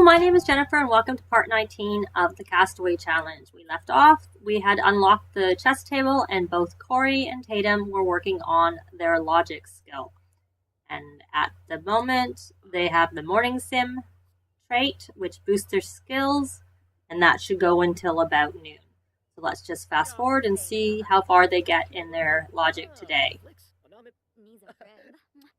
my name is Jennifer and welcome to part 19 of the Castaway Challenge. We left off, we had unlocked the chess table and both Corey and Tatum were working on their logic skill. And at the moment, they have the morning sim trait, which boosts their skills, and that should go until about noon. So let's just fast forward and see how far they get in their logic today.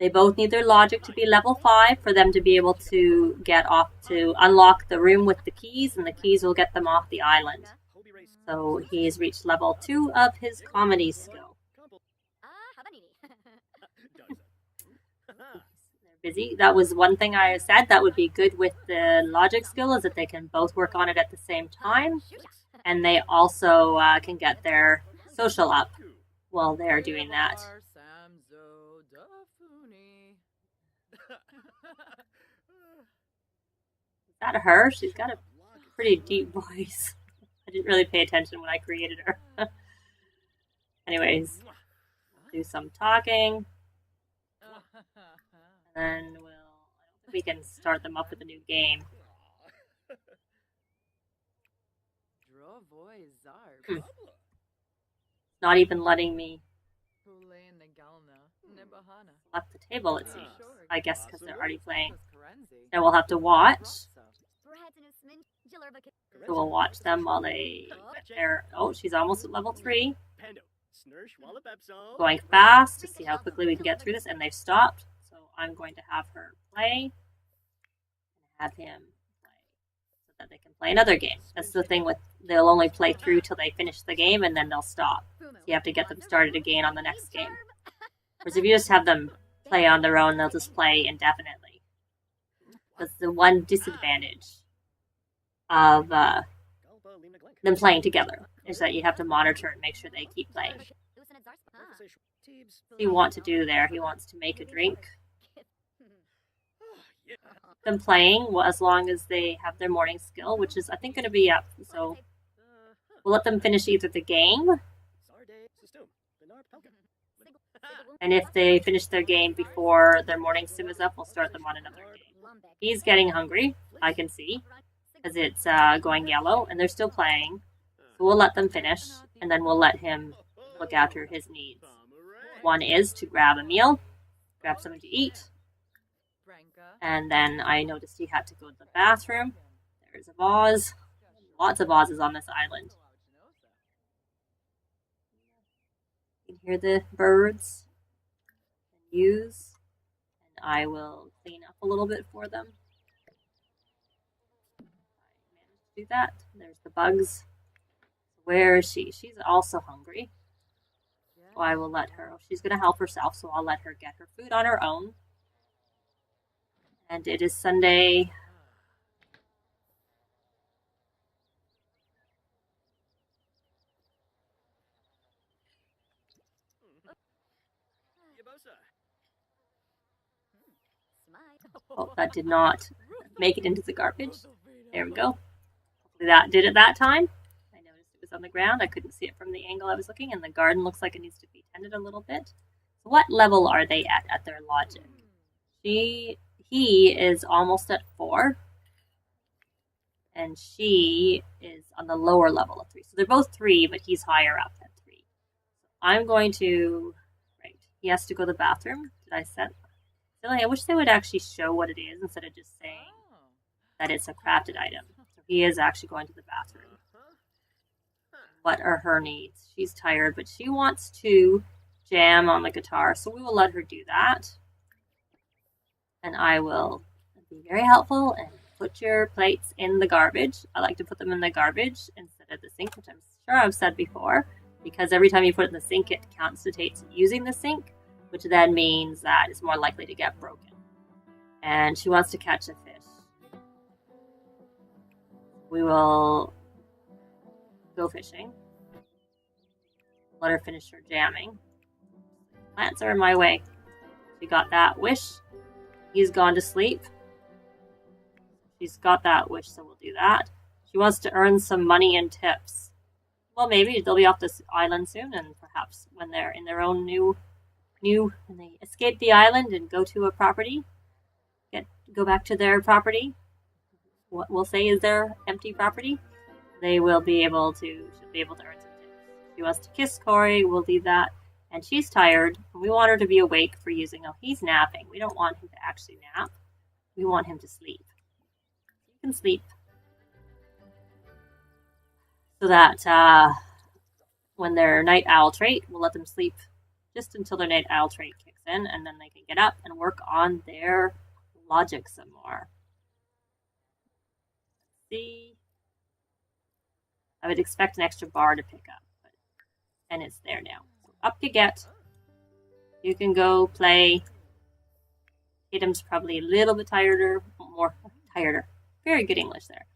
They both need their logic to be level 5 for them to be able to get off to unlock the room with the keys, and the keys will get them off the island. So he's reached level 2 of his comedy skill. They're busy. That was one thing I said that would be good with the logic skill, is that they can both work on it at the same time, and they also can get their social up while they're doing that. Is that her? She's got a pretty deep voice. I didn't really pay attention when I created her. Anyways, we'll do some talking. And I don't think we can start them up with a new game. Not even letting me select the table, it seems. I guess because they're already playing. Now we'll have to watch. So we'll watch them while they get there. Oh, she's almost at level 3. Going fast to see how quickly we can get through this, and they've stopped. So I'm going to have her play and have him play so that they can play another game. That's the thing with, they'll only play through till they finish the game and then they'll stop. So you have to get them started again on the next game. Whereas if you just have them play on their own, they'll just play indefinitely. That's the one disadvantage of them playing together, is that you have to monitor and make sure they keep playing. What do you want to do there? He wants to make a drink. Them playing, well, as long as they have their morning skill, which is, I think, going to be up. So we'll let them finish either the game, and if they finish their game before their morning sim is up, we'll start them on another game. He's getting hungry, I can see, because it's going yellow, and they're still playing. So we'll let them finish, and then we'll let him look after his needs. One is to grab a meal, grab something to eat, and then I noticed he had to go to the bathroom. There's a vase. Lots of vases on this island. You can hear the birds and ewes, and I will clean up a little bit for them. I managed to do that. There's the bugs. Where is she? She's also hungry. So I will let her. She's going to help herself, so I'll let her get her food on her own. And it is Sunday. Oh, that did not make it into the garbage. There we go. Hopefully that did it that time. I noticed it was on the ground. I couldn't see it from the angle I was looking, and the garden looks like it needs to be tended a little bit. So what level are they at their logic? He is almost at 4, and she is on the lower level of 3. So they're both 3, but he's higher up at 3. I'm going to, right, he has to go to the bathroom. Did I set? I wish they would actually show what it is instead of just saying that it's a crafted item. So he is actually going to the bathroom. What are her needs? She's tired, but she wants to jam on the guitar, so we will let her do that. And I will be very helpful and put your plates in the garbage. I like to put them in the garbage instead of the sink, which I'm sure I've said before, because every time you put it in the sink, it constitutes using the sink, which then means that it's more likely to get broken. And she wants to catch a fish. We will go fishing. Let her finish her jamming. Plants are in my way. She got that wish. He's gone to sleep. She's got that wish, so we'll do that. She wants to earn some money and tips. Well, maybe they'll be off this island soon, and perhaps when they're in their own when they escape the island and go to a property, go back to their property, what we'll say is their empty property, they will be able to should be able to earn some tips. If she wants to kiss Corey, we'll leave that. And she's tired. We want her to be awake for using. Oh, he's napping. We don't want him to actually nap. We want him to sleep. He can sleep. So that when their night owl trait, we'll let them sleep just until their night owl trait kicks in, and then they can get up and work on their logic some more. Let's see. I would expect an extra bar to pick up, and it's there now. So up you get. You can go play. Tatum's probably a little bit tireder. Very good English there.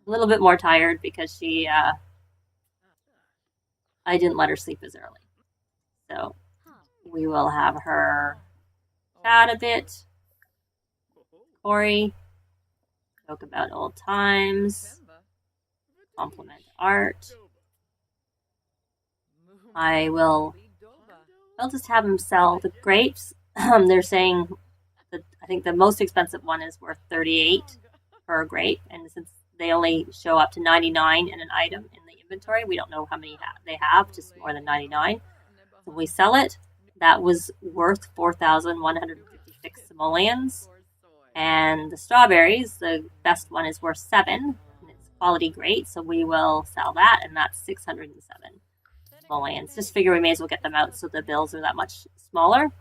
A little bit more tired because she, I didn't let her sleep as early. So we will have her chat a bit. Corey, joke about old times, compliment art. I'll just have him sell the grapes. They're saying that I think the most expensive one is worth 38 per grape, and since they only show up to 99 in an item in the inventory, we don't know how many they have, just more than 99. So we sell it. That was worth 4,156 simoleons. And the strawberries, the best one is worth 7. And it's quality great, so we will sell that, and that's 607 simoleons. Just figure we may as well get them out so the bills are that much lower,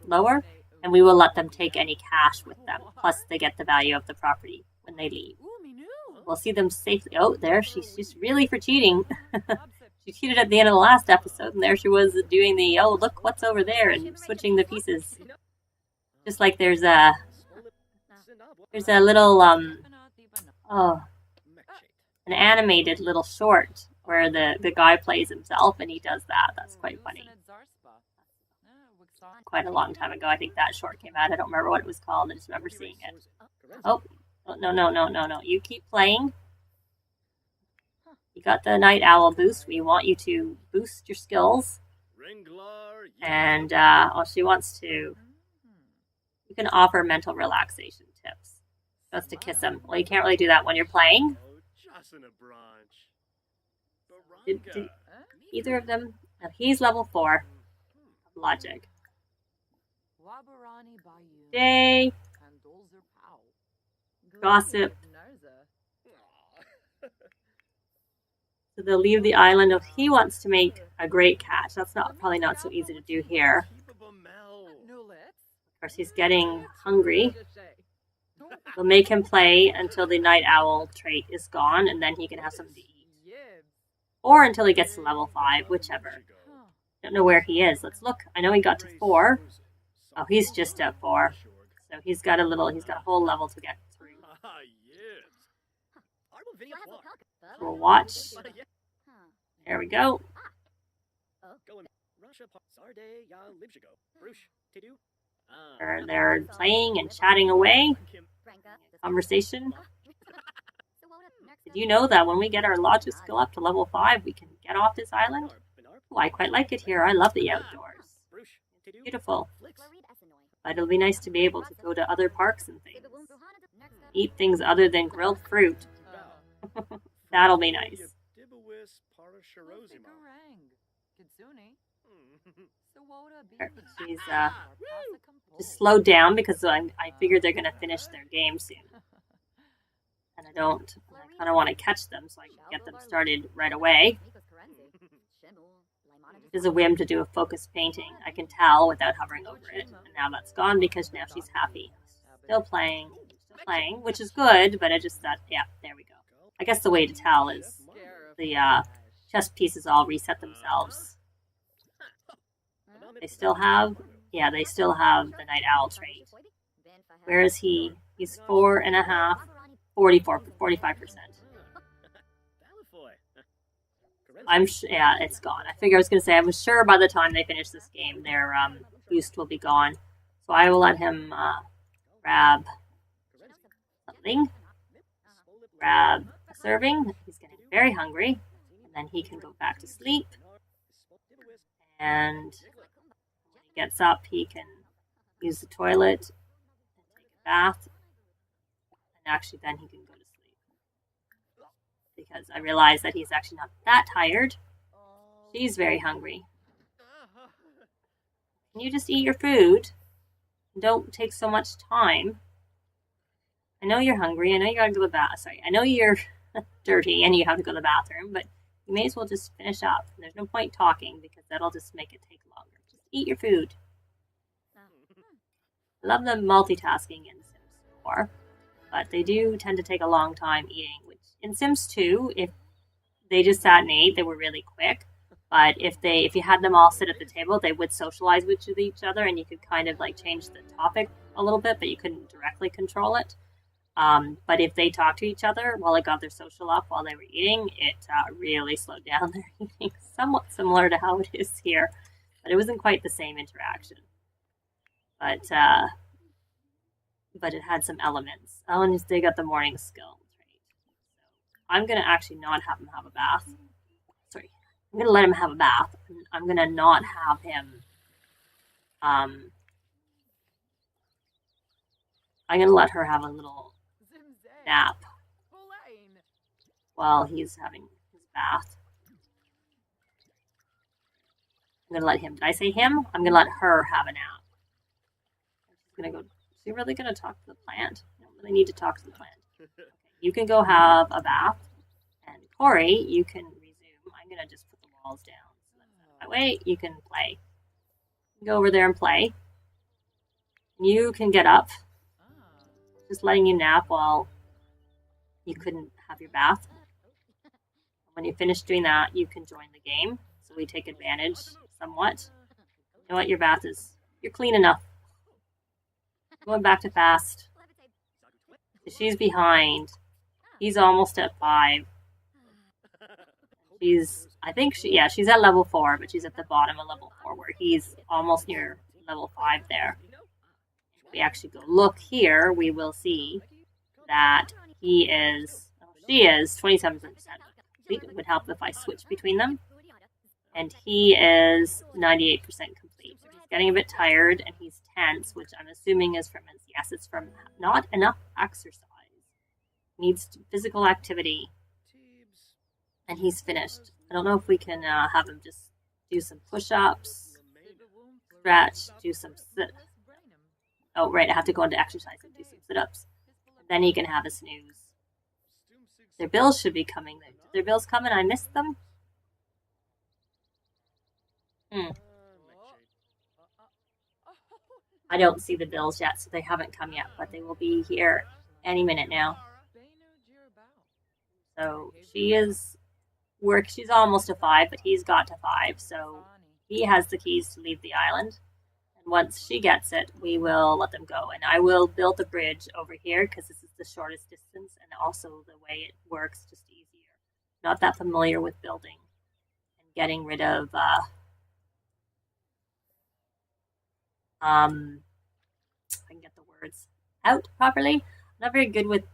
and we will let them take any cash with them. Plus, they get the value of the property when they leave. We'll see them safely. Oh, there, she's really for cheating. She cheated at the end of the last episode, and there she was doing the, oh, look what's over there, and switching the pieces. Just like there's a little, an animated little short where the guy plays himself, and he does that. That's quite funny. Quite a long time ago, I think that short came out. I don't remember what it was called. I just remember seeing it. Oh, no. You keep playing. You got the night owl boost. We want you to boost your skills. And she wants to. You can offer mental relaxation tips. Just to kiss him. Well, you can't really do that when you're playing. Did either of them? No, he's level 4. Logic. Day. Gossip. So they'll leave the island if he wants to make a great catch. That's probably not so easy to do here. Of course, he's getting hungry. We'll make him play until the night owl trait is gone, and then he can have something to eat. Or until he gets to level 5, whichever. Don't know where he is. Let's look. I know he got to 4. Oh, he's just at 4. So he's got a whole level to get through. We'll watch. There we go. They're playing and chatting away. Conversation. Did you know that when we get our logic skill up to level 5, we can get off this island? Oh, I quite like it here. I love the outdoors. It's beautiful. But it'll be nice to be able to go to other parks and things. Eat things other than grilled fruit. That'll be nice. She's just slowed down because I figured they're going to finish their game soon. And I kind of want to catch them so I can get them started right away. There's a whim to do a focus painting. I can tell without hovering over it. And now that's gone because now she's happy. Still playing, which is good, but I just thought, yeah, there we go. I guess the way to tell is the chess pieces all reset themselves. They still have the night owl trait. Where is he? He's 4.5, 45%. It's gone. I figure I was going to say, I was sure by the time they finish this game, their boost will be gone. So I will let him grab something. Grab a serving. He's getting very hungry. And then he can go back to sleep. And when he gets up, he can use the toilet and take a bath. And actually then he can go to sleep. because I realized that he's actually not that tired. She's very hungry. Can you just eat your food? Don't take so much time. I know you're hungry. I know you gotta go to the bath. Sorry, I know you're dirty and you have to go to the bathroom, but you may as well just finish up. There's no point talking because that'll just make it take longer. Just eat your food. I love the multitasking in Sims 4, but they do tend to take a long time eating, which in Sims 2, if they just sat and ate, they were really quick. But if you had them all sit at the table, they would socialize with each other, and you could kind of like change the topic a little bit, but you couldn't directly control it. But if they talked to each other while they got their social up while they were eating, it really slowed down their eating, somewhat similar to how it is here. But it wasn't quite the same interaction. But it had some elements. Oh, and they got the morning skills, right? So I'm going to actually not have him have a bath. Sorry. I'm going to let him have a bath. I'm going to not have him... I'm going to let her have a little nap while he's having his bath. I'm going to let him... Did I say him? I'm going to let her have a nap. She's going to go... Is she really going to talk to the plant? I don't really need to talk to the plant. Okay, you can go have a bath. And Corey, you can resume. I'm going to just put the walls down. So that way you can play. You can go over there and play. You can get up. Just letting you nap while you couldn't have your bath. When you finish doing that, you can join the game. So we take advantage somewhat. You know what? Your bath is... You're clean enough. Going back to fast. She's behind. He's almost at 5. She's... I think she's at level 4, but she's at the bottom of level 4, where he's almost near level 5 there. If we actually go look here, we will see that she is 27%. It would help if I switch between them. And he is 98% complete. He's getting a bit tired and he's tense, which I'm assuming is from it's from not enough exercise. Needs physical activity. And he's finished. I don't know if we can have him just do some push-ups, stretch, do some sit. Oh, right, I have to go into exercise and do some sit-ups. Then he can have a snooze. Their bills should be coming. Did their bills come and I missed them? I don't see the bills yet, so they haven't come yet, but they will be here any minute now. So she's almost to 5, but he's got to 5, so he has the keys to leave the island. Once she gets it, we will let them go. And I will build the bridge over here because this is the shortest distance and also the way it works just easier. Not that familiar with building and getting rid of if I can get the words out properly. I'm not very good with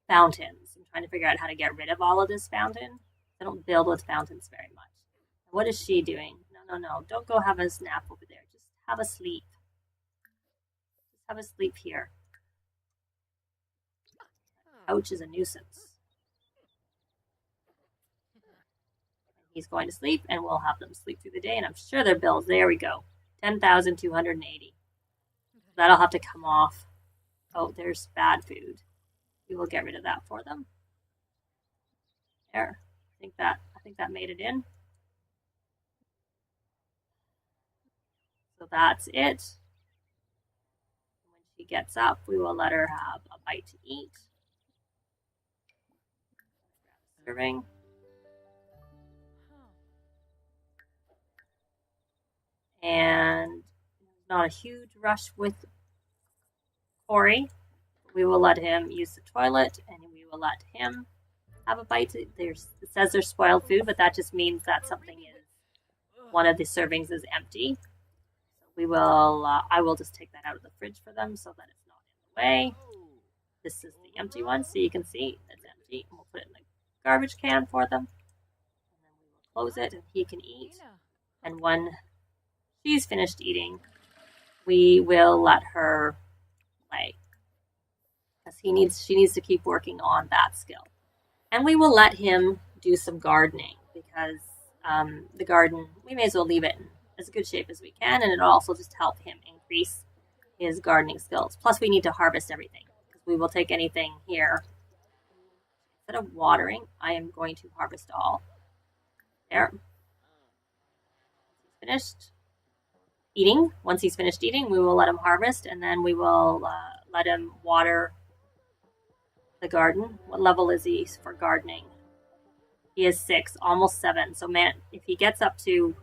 fountains. I'm trying to figure out how to get rid of all of this fountain. I don't build with fountains very much. What is she doing? No. Don't go have a nap over there. Just have a sleep. Just have a sleep here. Couch is a nuisance. He's going to sleep, and we'll have them sleep through the day, and I'm sure their bills, there we go, 10,280. That'll have to come off. Oh, there's bad food. We will get rid of that for them. There. I think that made it in. So that's it. When she gets up, we will let her have a bite to eat. Serving. And not a huge rush with Corey. We will let him use the toilet, and we will let him have a bite. It says there's spoiled food, but that just means that one of the servings is empty. We will. I will just take that out of the fridge for them so that it's not in the way. This is the empty one, so you can see it's empty. And we'll put it in the garbage can for them. And then we will close it, and he can eat. And when she's finished eating, we will let her play, because she needs to keep working on that skill. And we will let him do some gardening because the garden, we may as well leave it in as good shape as we can, and it'll also just help him increase his gardening skills. Plus, we need to harvest everything because we will take anything here. Instead of watering, I am going to harvest all. There. Finished eating. Once he's finished eating, we will let him harvest, and then we will let him water the garden. What level is he for gardening? He is 6, almost 7. So man, if he gets up to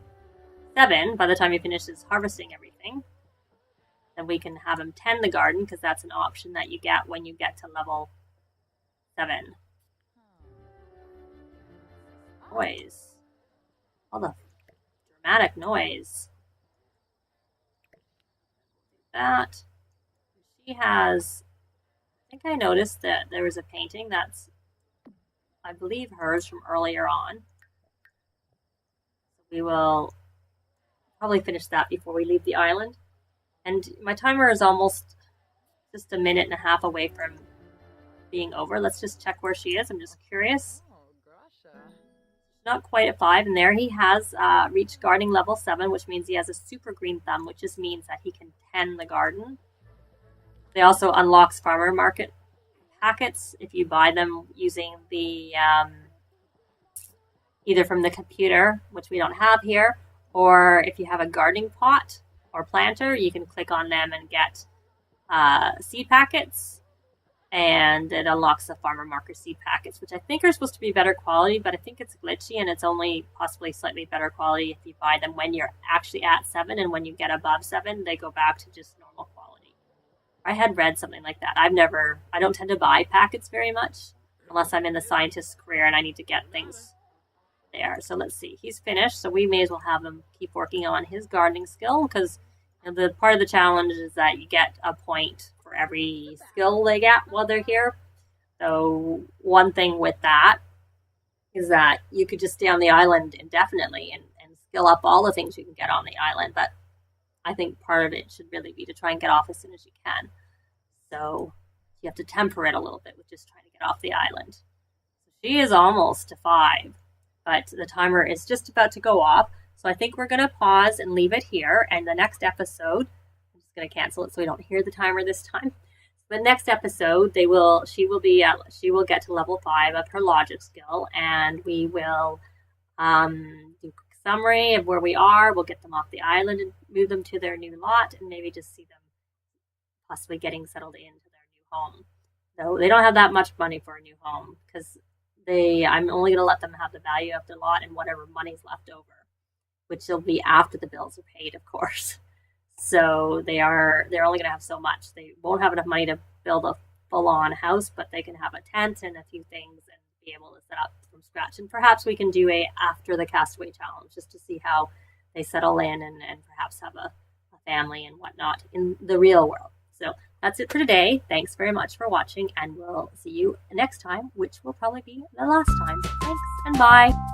7 by the time he finishes harvesting everything, then we can have him tend the garden because that's an option that you get when you get to level 7. Noise. All the dramatic noise. That. She has, I think I noticed that there was a painting that's, I believe, hers from earlier on. So we will probably finish that before we leave the island. And my timer is almost just a minute and a half away from being over. Let's just check where she is. I'm just curious. Not quite at 5, and there he has reached gardening level 7, which means he has a super green thumb, which just means that he can tend the garden. They also unlocks farmer market packets if you buy them using the either from the computer, which we don't have here, or if you have a gardening pot or planter, you can click on them and get seed packets. And it unlocks the farmer market seed packets, which I think are supposed to be better quality, but I think it's glitchy and it's only possibly slightly better quality if you buy them when you're actually at 7, and when you get above 7, they go back to just normal quality. I had read something like that. I don't tend to buy packets very much unless I'm in the scientist's career and I need to get things there. So let's see. He's finished, so we may as well have him keep working on his gardening skill because the part of the challenge is that you get a point for every skill they get while they're here. So one thing with that is that you could just stay on the island indefinitely and skill up all the things you can get on the island. But I think part of it should really be to try and get off as soon as you can. So you have to temper it a little bit with just trying to get off the island. So she is almost to 5, but the timer is just about to go off. So I think we're going to pause and leave it here. And the next episode, I'm just going to cancel it so we don't hear the timer this time. The next episode, she will get to level 5 of her logic skill, and we will do a quick summary of where we are. We'll get them off the island and move them to their new lot, and maybe just see them possibly getting settled into their new home. So they don't have that much money for a new home because I'm only going to let them have the value of the lot and whatever money's left over, which will be after the bills are paid, of course. So they're only going to have so much. They won't have enough money to build a full-on house, but they can have a tent and a few things and be able to set up from scratch. And perhaps we can do a after the Castaway Challenge just to see how they settle in and perhaps have a family and whatnot in the real world. So that's it for today. Thanks very much for watching, and we'll see you next time, which will probably be the last time. Thanks, and bye.